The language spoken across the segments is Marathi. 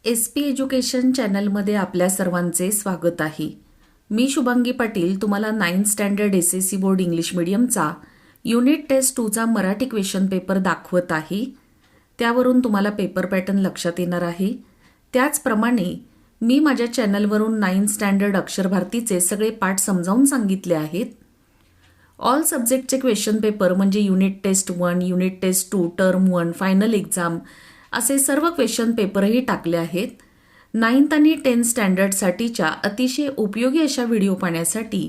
SP एज्युकेशन चॅनलमध्ये आपल्या सर्वांचे स्वागत आहे. मी शुभांगी पाटील तुम्हाला 9th standard SSC board English मीडियमचा युनिट टेस्ट 2चा मराठी क्वेश्चन पेपर दाखवत आहे. त्यावरून तुम्हाला पेपर पॅटर्न लक्षात येणार आहे. त्याचप्रमाणे मी माझ्या चॅनलवरून 9th स्टँडर्ड अक्षर भारतीचे सगळे पाठ समजावून सांगितले आहेत. ऑल सब्जेक्टचे क्वेश्चन पेपर म्हणजे unit test 1, unit test 2, term 1, final exam असे सर्व क्वेश्चन पेपरही टाकले आहेत. 9th आणि 10th स्टँडर्डसाठीच्या अतिशय उपयोगी अशा व्हिडिओ पाहण्यासाठी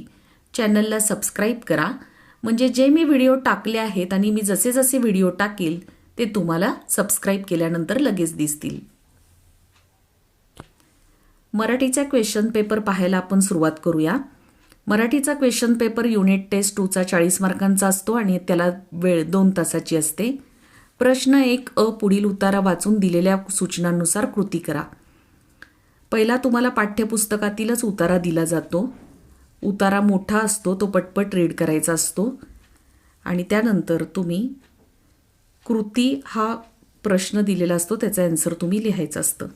चॅनलला सबस्क्राईब करा. म्हणजे जे मी व्हिडिओ टाकले आहेत आणि मी जसे जसे व्हिडिओ टाकेल ते तुम्हाला सबस्क्राईब केल्यानंतर लगेच दिसतील. मराठीचा क्वेश्चन पेपर पाहायला आपण सुरुवात करूया. मराठीचा क्वेश्चन पेपर युनिट टेस्ट 2चा 40 मार्कांचा असतो आणि त्याला वेळ 2 तासाची असते. प्रश्न 1 अ पुढील उतारा वाचून दिलेल्या सूचनांनुसार कृती करा. पहिला तुम्हाला पाठ्यपुस्तकातीलच उतारा दिला जातो. उतारा मोठा असतो, तो पटपट रीड करायचा असतो आणि त्यानंतर तुम्ही कृती हा प्रश्न दिलेला असतो, त्याचा आन्सर तुम्ही लिहायचं असतं.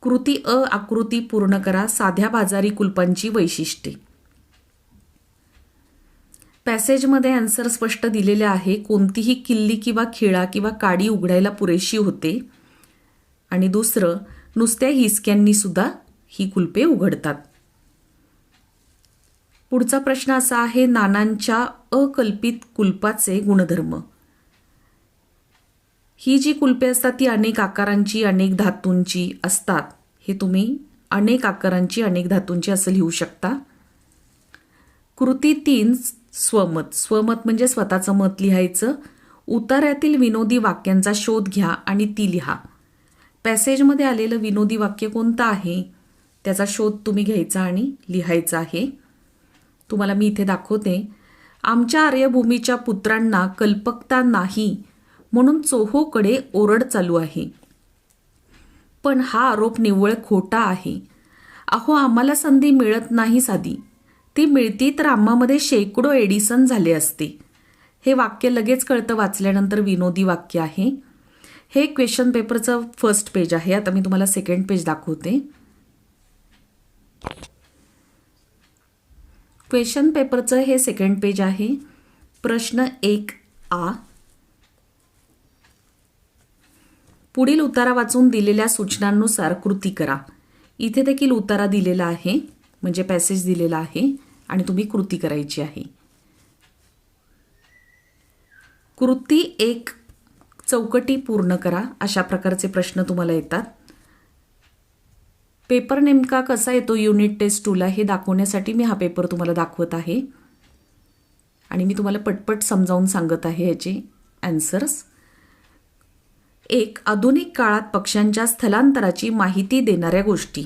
कृती अ आकृती पूर्ण करा. साध्या बाजारी कुलपांची वैशिष्ट्ये. पॅसेजमध्ये आन्सर स्पष्ट दिलेले आहे. कोणतीही किल्ली किंवा खिळा किंवा काडी उघडायला पुरेशी होते. आणि दुसरं, नुसत्या हिसक्यांनी सुद्धा ही कुलपे उघडतात. पुढचा प्रश्न असा आहे, नानांच्या अकल्पित कुलपाचे गुणधर्म. ही जी कुलपे असतात ती अनेक आकारांची, अनेक धातूंची असतात. हे तुम्ही अनेक आकारांची, अनेक धातूंची असं लिहू शकता. कृती 3 स्वमत. स्वमत म्हणजे स्वतःचं मत लिहायचं. उतार्यातील विनोदी वाक्यांचा शोध घ्या आणि ती लिहा. पॅसेजमध्ये आलेलं विनोदी वाक्य कोणतं आहे त्याचा शोध तुम्ही घ्यायचा आणि लिहायचा आहे. तुम्हाला मी इथे दाखवते. आमच्या आर्यभूमीच्या पुत्रांना कल्पकता नाही म्हणून चोहोकडे ओरड चालू आहे. पण हा आरोप निव्वळ खोटा आहे. अहो, आम्हाला संधी मिळत नाही साधी. ती मिळती तर आम्हामध्ये शेकडो एडिसन झाले असते. हे वाक्य लगेच कळतं वाचल्यानंतर विनोदी वाक्य आहे. हे क्वेश्चन पेपरचं फर्स्ट पेज आहे. आता मी तुम्हाला सेकंड पेज दाखवते. क्वेश्चन पेपरचं हे सेकंड पेज आहे. प्रश्न 1 आ. पुढील उतारा वाचून दिलेल्या सूचनांनुसार कृती करा. इथे देखील उतारा दिलेला आहे, म्हणजे पॅसेज दिलेला आहे आणि तुम्ही कृती करायची आहे. कृती 1 चौकटी पूर्ण करा. अशा प्रकारचे प्रश्न तुम्हाला येतात. पेपर नेमका कसा येतो युनिट टेस्ट 2ला हे दाखवण्यासाठी मी हा पेपर तुम्हाला दाखवत आहे आणि मी तुम्हाला पटपट समजावून सांगत आहे याचे आन्सर्स. 1 आधुनिक काळात पक्ष्यांच्या स्थलांतराची माहिती देणाऱ्या गोष्टी.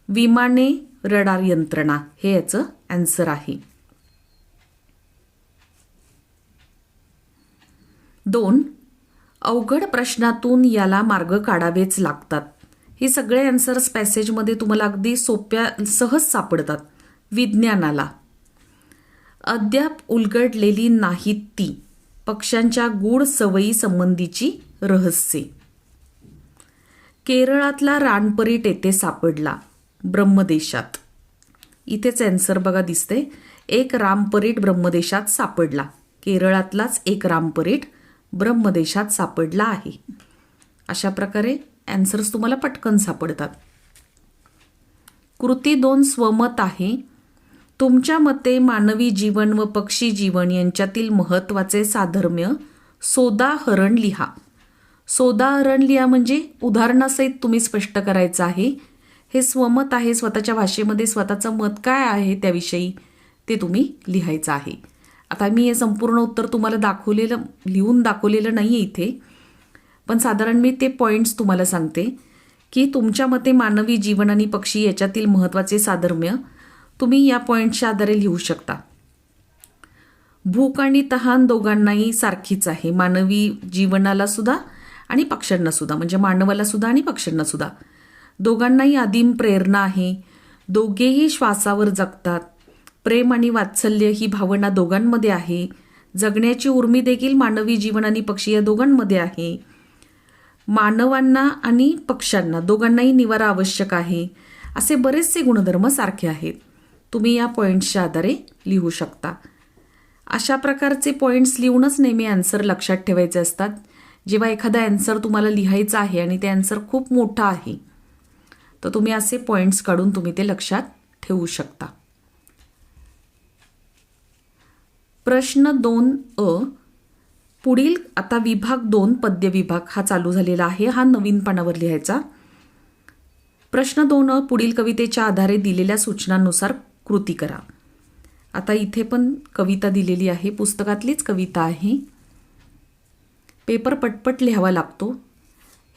विमाने, रडार यंत्रणा हे याचं आन्सर आहे. 2 अवघड प्रश्नातून याला मार्ग काढावेच लागतात. हे सगळे आन्सर्स पॅसेजमध्ये तुम्हाला अगदी सोप्या सहज सापडतात. विज्ञानाला. अद्याप उलगडलेली नाहीत ती पक्ष्यांच्या गूढ सवयी संबंधीची रहस्ये. केरळातला रानपरीट येथे सापडला. ब्रह्मदेशात. इथेच आन्सर बघा दिसते. एक रामपरीट ब्रह्मदेशात सापडला. केरळातलाच एक रामपरीट ब्रह्मदेशात सापडला आहे. अशा प्रकारे आन्सर्स तुम्हाला पटकन सापडतात. कृती 2 स्वमत आहे. तुमच्या मते मानवी जीवन व पक्षी जीवन यांच्यातील महत्त्वाचे साधर्म्य सोदाहरण लिहा. सोदाहरण लिहा म्हणजे उदाहरणासहित तुम्ही स्पष्ट करायचं आहे. हे स्वमत आहे. स्वतःच्या भाषेमध्ये स्वतःचं मत काय आहे त्याविषयी ते तुम्ही लिहायचं आहे. आता मी हे संपूर्ण उत्तर तुम्हाला लिहून दाखवलेलं नाही आहे इथे, पण साधारण मी ते पॉईंट्स तुम्हाला सांगते की तुमच्या मते मानवी जीवन आणि पक्षी याच्यातील महत्त्वाचे साधर्म्य तुम्ही या पॉईंटच्या आधारे लिहू शकता. भूक आणि तहान दोघांनाही सारखीच आहे. मानवी जीवनाला सुद्धा आणि पक्ष्यांना सुद्धा, म्हणजे मानवाला सुद्धा आणि पक्ष्यांना सुद्धा दोघांनाही आदिम प्रेरणा आहे. दोघेही श्वासावर जगतात. प्रेम आणि वात्सल्य ही भावना दोघांमध्ये आहे. जगण्याची उर्मी देखील मानवी जीवन आणि पक्षी या दोघांमध्ये आहे. मानवांना आणि पक्ष्यांना दोघांनाही निवारा आवश्यक आहे, असे बरेचसे गुणधर्म सारखे आहेत. तुम्ही या पॉईंट्सच्या आधारे लिहू शकता. अशा प्रकारचे पॉईंट्स लिहूनच नेहमी ॲन्सर लक्षात ठेवायचे असतात. जेव्हा एखादा ॲन्सर तुम्हाला लिहायचा आहे आणि ते ॲन्सर खूप मोठं आहे, तर तुम्ही असे पॉईंट्स काढून तुम्ही ते लक्षात ठेवू शकता. प्रश्न 2 पुढील आता विभाग 2 पद्य विभाग हा चालू झालेला आहे. हा नवीन पानावर लिहायचा. प्रश्न 2 पुढील कवितेच्या आधारे दिलेल्या सूचनांनुसार कृती करा. आता इथे पण कविता दिलेली आहे, पुस्तकातलीच कविता आहे. पेपर पटपट लिहावा लागतो.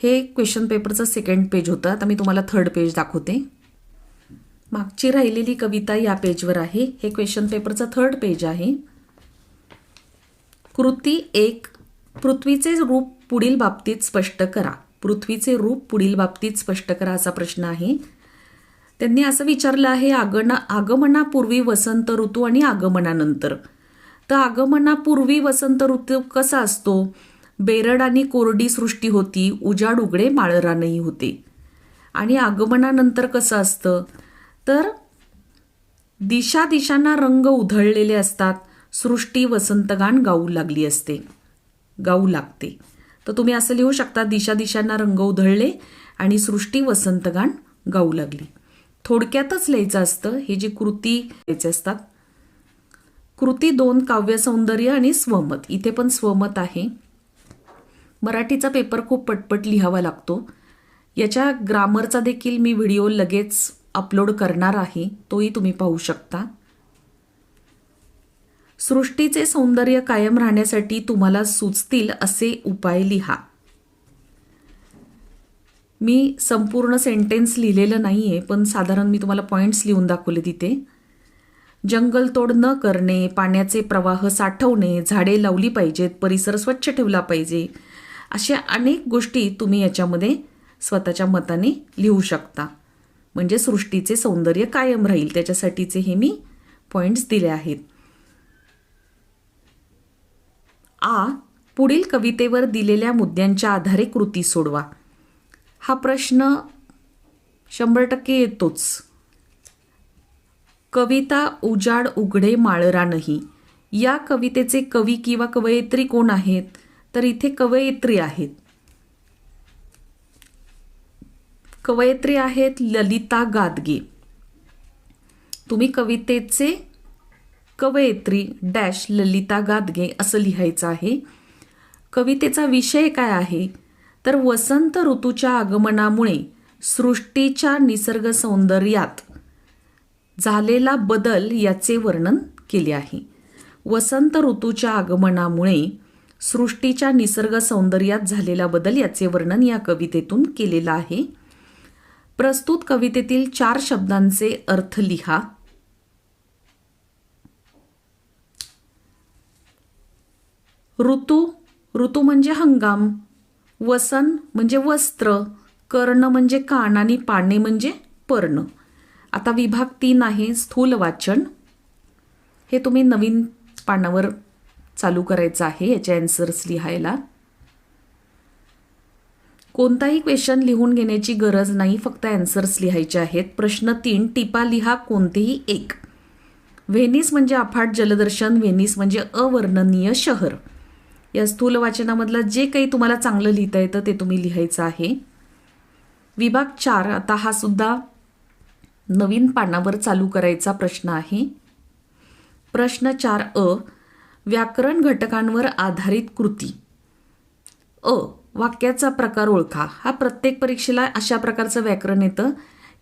हे क्वेश्चन पेपरचं सेकंड पेज होतं. आता मी तुम्हाला थर्ड पेज दाखवते. मागची राहिलेली कविता या पेजवर आहे. हे क्वेश्चन पेपरचं थर्ड पेज आहे. कृती 1 पृथ्वीचे रूप पुढील बाबतीत स्पष्ट करा. पृथ्वीचे रूप पुढील बाबतीत स्पष्ट करा असा प्रश्न आहे. त्यांनी असं विचारलं आहे, आगमनापूर्वी वसंत ऋतू आणि आगमनानंतर. तर आगमनापूर्वी वसंत ऋतू कसा असतो? बेरड आणि कोरडी सृष्टी होती, उजाड उघडे माळरानही होते. आणि आगमनानंतर कसं असतं? तर दिशा दिशांना रंग उधळलेले असतात, सृष्टी वसंतगान गाऊ लागते. तर तुम्ही असं लिहू शकता, दिशा दिशांना रंग उधळले आणि सृष्टी वसंतगान गाऊ लागली. थोडक्यातच लिहायचं असतं. हे जी कृती लिहायचे असतात. कृती 2 काव्य सौंदर्य आणि स्वमत. इथे पण स्वमत आहे. मराठीचा पेपर खूप पटपट लिहावा लागतो. याच्या ग्रामरचा देखील मी व्हिडिओ लगेच अपलोड करणार आहे, तोही तुम्ही पाहू शकता. सृष्टीचे सौंदर्य कायम राहण्यासाठी तुम्हाला सुचतील असे उपाय लिहा. मी संपूर्ण सेंटेन्स लिहिलेलं नाही आहे, पण साधारण मी तुम्हाला पॉईंट्स लिहून दाखवले तिथे. जंगलतोड न करणे, पाण्याचे प्रवाह साठवणे, झाडे लावली पाहिजेत, परिसर स्वच्छ ठेवला पाहिजे, अशा अनेक गोष्टी तुम्ही याच्यामध्ये स्वतःच्या मताने लिहू शकता. म्हणजे सृष्टीचे सौंदर्य कायम राहील, त्याच्यासाठीचे हे मी पॉईंट्स दिले आहेत. पुढील कवितेवर दिलेल्या मुद्द्यांच्या आधारे कृती सोडवा. हा प्रश्न 100% येतोच. कविता उजाड उघडे माळरानही. या कवितेचे कवी किंवा कवयित्री कोण आहेत? तर इथे कवयित्री आहेत. कवयित्री आहेत ललिता गादगे. तुम्ही कवितेचे कवयित्री डॅश ललिता गादगे असं लिहायचं आहे. कवितेचा विषय काय आहे? तर वसंत ऋतूच्या आगमनामुळे सृष्टीच्या निसर्ग सौंदर्यात झालेला बदल याचे वर्णन केले आहे. वसंत ऋतूच्या आगमनामुळे सृष्टीच्या निसर्ग सौंदर्यात झालेला बदल याचे वर्णन या कवितेतून केलेलं आहे. प्रस्तुत कवितेतील 4 शब्दांचे अर्थ लिहा. ऋतू म्हणजे हंगाम, वसन म्हणजे वस्त्र, कर्ण म्हणजे कान आणि पाने म्हणजे पर्ण. आता विभाग 3 आहे स्थूल वाचन. हे तुम्ही नवीन पानावर चालू करायचं आहे याचे ॲन्सर्स लिहायला. कोणताही क्वेश्चन लिहून घेण्याची गरज नाही, फक्त ॲन्सर्स लिहायचे आहेत. प्रश्न 3 टिपा लिहा कोणतेही एक. व्हेनिस म्हणजे अफाट जलदर्शन, व्हेनिस म्हणजे अवर्णनीय शहर. या स्थूल वाचनामधलं जे काही तुम्हाला चांगलं लिहिता येतं ते तुम्ही लिहायचं आहे. विभाग 4 आता हा सुद्धा नवीन पानावर चालू करायचा प्रश्न आहे. प्रश्न 4 व्याकरण घटकांवर आधारित कृती. वाक्याचा प्रकार ओळखा. हा प्रत्येक परीक्षेला अशा प्रकारचं व्याकरण येतं.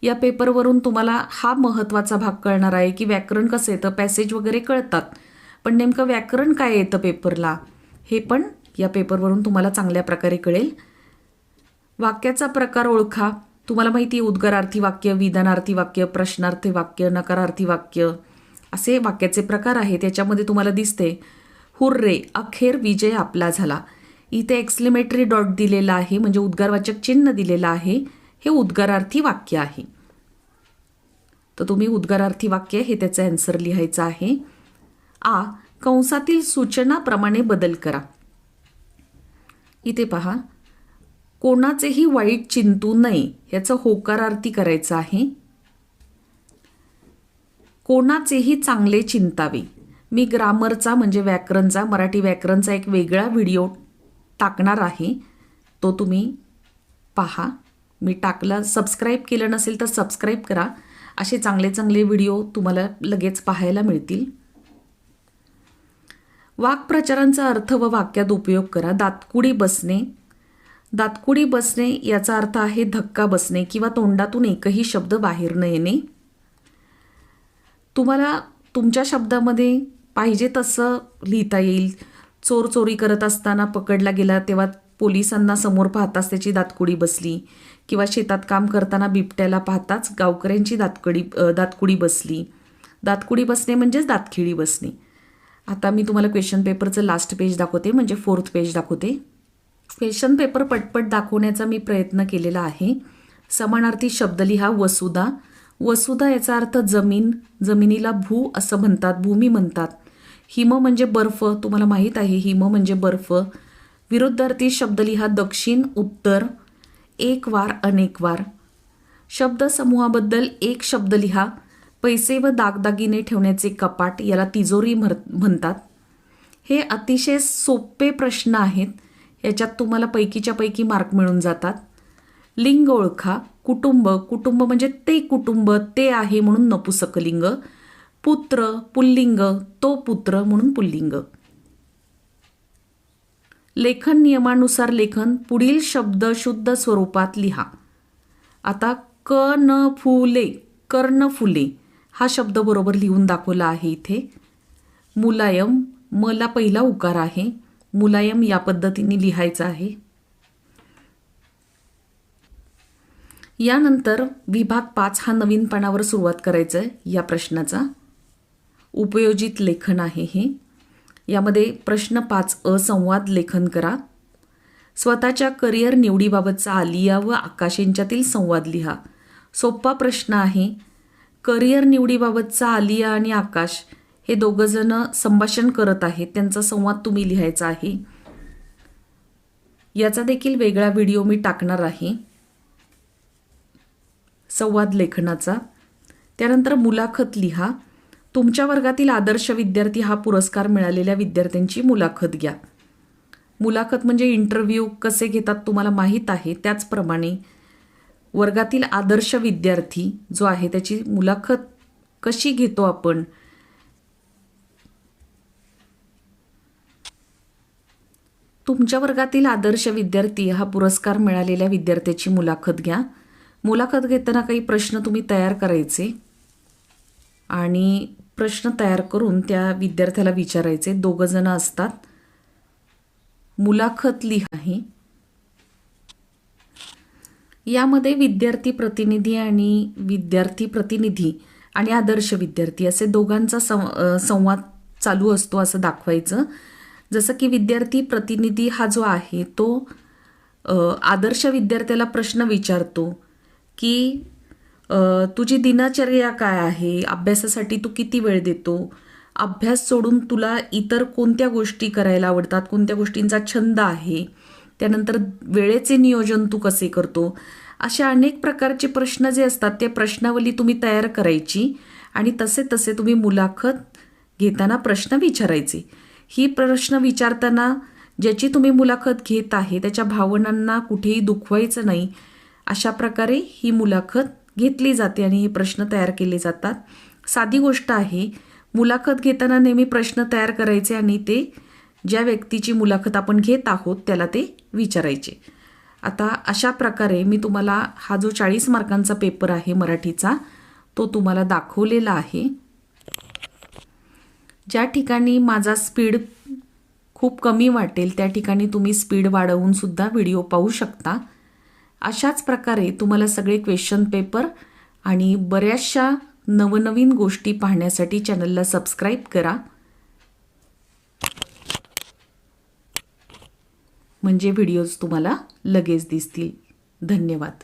या पेपरवरून तुम्हाला हा महत्त्वाचा भाग कळणार आहे की व्याकरण कसं येतं. पॅसेज वगैरे कळतात, पण नेमकं व्याकरण काय येतं पेपरला हे पण या पेपरवरून तुम्हाला चांगल्या प्रकारे कळेल. वाक्याचा प्रकार ओळखा. तुम्हाला माहिती आहे उद्गारार्थी वाक्य, विधानार्थी वाक्य, प्रश्नार्थी वाक्य, नकारार्थी वाक्य असे वाक्याचे प्रकार आहेत. त्याच्यामध्ये तुम्हाला दिसते हुर्रे, अखेर विजय आपला झाला. इथे एक्सक्लेमेटरी डॉट दिलेला आहे म्हणजे उद्गारवाचक चिन्ह दिलेलं आहे. हे उद्गारार्थी वाक्य आहे. तर तुम्ही उद्गारार्थी वाक्य हे त्याचं ॲन्सर लिहायचं आहे. कंसातील सूचनाप्रमाणे बदल करा. इथे पहा कोणाचेही वाईट चिंतू नये याचं होकारार्थी करायचं आहे. कोणाचेही चांगले चिंतावे. मी ग्रामरचा म्हणजे व्याकरणचा, मराठी व्याकरणचा एक वेगळा व्हिडिओ टाकणार आहे, तो तुम्ही पहा. मी टाकला. सबस्क्राईब केलं नसेल तर सबस्क्राईब करा. असे चांगले चांगले व्हिडिओ तुम्हाला लगेच पाहायला मिळतील. वाक्प्रचारांचा अर्थ व वाक्यात उपयोग करा. दातकुडी बसणे. दातकुडी बसणे याचा अर्थ आहे धक्का बसणे किंवा तोंडातून एकही शब्द बाहेर न येणे. तुम्हाला तुमच्या शब्दामध्ये पाहिजे तसं लिहिता येईल. चोर चोरी करत असताना पकडला गेला तेव्हा पोलिसांना समोर पाहताच त्याची दातकुडी बसली, किंवा शेतात काम करताना बिबट्याला पाहताच गावकऱ्यांची दातकुडी बसली. दातकुडी बसणे म्हणजेच दातखिळी बसणे. आता मी तुम्हाला क्वेश्चन पेपरचं लास्ट पेज दाखवते, म्हणजे 4th पेज दाखवते. क्वेश्चन पेपर पटपट दाखवण्याचा मी प्रयत्न केलेला आहे. समानार्थी शब्द लिहा. वसुधा. वसुधा याचा अर्थ जमीन. जमिनीला भू असं म्हणतात, भूमी म्हणतात. हिम म्हणजे बर्फ, तुम्हाला माहीत आहे हिम म्हणजे बर्फ. विरुद्धार्थी शब्द लिहा. दक्षिण, उत्तर. एक वार, अनेक वार. शब्दसमूहाबद्दल एक शब्द लिहा. पैसे व दागदागिने ठेवण्याचे कपाट, याला तिजोरी म्हणतात. हे अतिशय सोपे प्रश्न आहेत. याच्यात तुम्हाला पैकीच्या पैकी मार्क मिळून जातात. लिंग ओळखा. कुटुंब. कुटुंब म्हणजे ते कुटुंब, ते आहे म्हणून नपुसकलिंग. पुत्र, पुल्लिंग. तो पुत्र म्हणून पुल्लिंग. लेखन नियमानुसार लेखन. पुढील शब्द शुद्ध स्वरूपात लिहा. आता कर्णफुले, कर्णफुले हा शब्द बरोबर लिहून दाखवला आहे इथे. मुलायम, मला पहिला उकार आहे. मुलायम या पद्धतीने लिहायचं आहे. यानंतर विभाग 5 हा नवीन पानावर सुरुवात करायचं आहे या प्रश्नाचा. उपयोजित लेखन आहे हे. यामध्ये प्रश्न 5 संवाद लेखन करा. स्वतःच्या करिअर निवडीबाबतचा आलिया व आकाश यांच्यातील संवाद लिहा. सोपा प्रश्न आहे. करिअर निवडीबाबतचा आलिया आणि आकाश हे दोघंजण संभाषण करत आहेत, त्यांचा संवाद तुम्ही लिहायचा आहे. याचा देखील वेगळा व्हिडिओ मी टाकणार आहे संवाद लेखनाचा. त्यानंतर मुलाखत लिहा. तुमच्या वर्गातील आदर्श विद्यार्थी हा पुरस्कार मिळालेल्या विद्यार्थ्यांची मुलाखत घ्या. मुलाखत म्हणजे इंटरव्ह्यू कसे घेतात तुम्हाला माहीत आहे, त्याचप्रमाणे वर्गातील आदर्श विद्यार्थी जो आहे त्याची मुलाखत कशी घेतो आपण. तुमच्या वर्गातील आदर्श विद्यार्थी हा पुरस्कार मिळालेल्या विद्यार्थ्याची मुलाखत घ्या. मुलाखत घेताना काही प्रश्न तुम्ही तयार करायचे आणि प्रश्न तयार करून त्या विद्यार्थ्याला विचारायचे. 2 जण असतात. मुलाखत लिहा आहे. यामध्ये विद्यार्थी प्रतिनिधी आणि आदर्श विद्यार्थी असे दोघांचा संवाद चालू असतो असं दाखवायचं. जसं की विद्यार्थी प्रतिनिधी हा जो आहे तो आदर्श विद्यार्थ्याला प्रश्न विचारतो की तुझी दिनचर्या काय आहे, अभ्यासासाठी तू किती वेळ देतो, अभ्यास सोडून तुला इतर कोणत्या गोष्टी करायला आवडतात, कोणत्या गोष्टींचा छंद आहे, त्यानंतर वेळेचे नियोजन तू कसे करतो. अशा अनेक प्रकारचे प्रश्न जे असतात ते प्रश्नावली तुम्ही तयार करायची आणि तसे तसे तुम्ही मुलाखत घेताना प्रश्न विचारायचे. ही प्रश्न विचारताना ज्याची तुम्ही मुलाखत घेत आहे त्याच्या भावनांना कुठेही दुखवायचं नाही, अशा प्रकारे ही मुलाखत घेतली जाते आणि हे प्रश्न तयार केले जातात. साधी गोष्ट आहे. मुलाखत घेताना नेहमी प्रश्न तयार करायचे आणि ते ज्या व्यक्तीची मुलाखत आपण घेत आहोत त्याला ते विचारायचे. आता अशा प्रकारे मी तुम्हाला हा जो 40 मार्कांचा पेपर आहे मराठीचा तो तुम्हाला दाखवलेला आहे. ज्या ठिकाणी माझा स्पीड खूप कमी वाटेल त्या ठिकाणी तुम्ही स्पीड वाढवून सुद्धा व्हिडिओ पाहू शकता. अशाच प्रकारे तुम्हाला सगळे क्वेश्चन पेपर आणि बऱ्याचशा नवनवीन गोष्टी पाहण्यासाठी चॅनलला सबस्क्राईब करा, म्हणजे व्हिडिओज तुम्हाला लगेच दिसतील. धन्यवाद.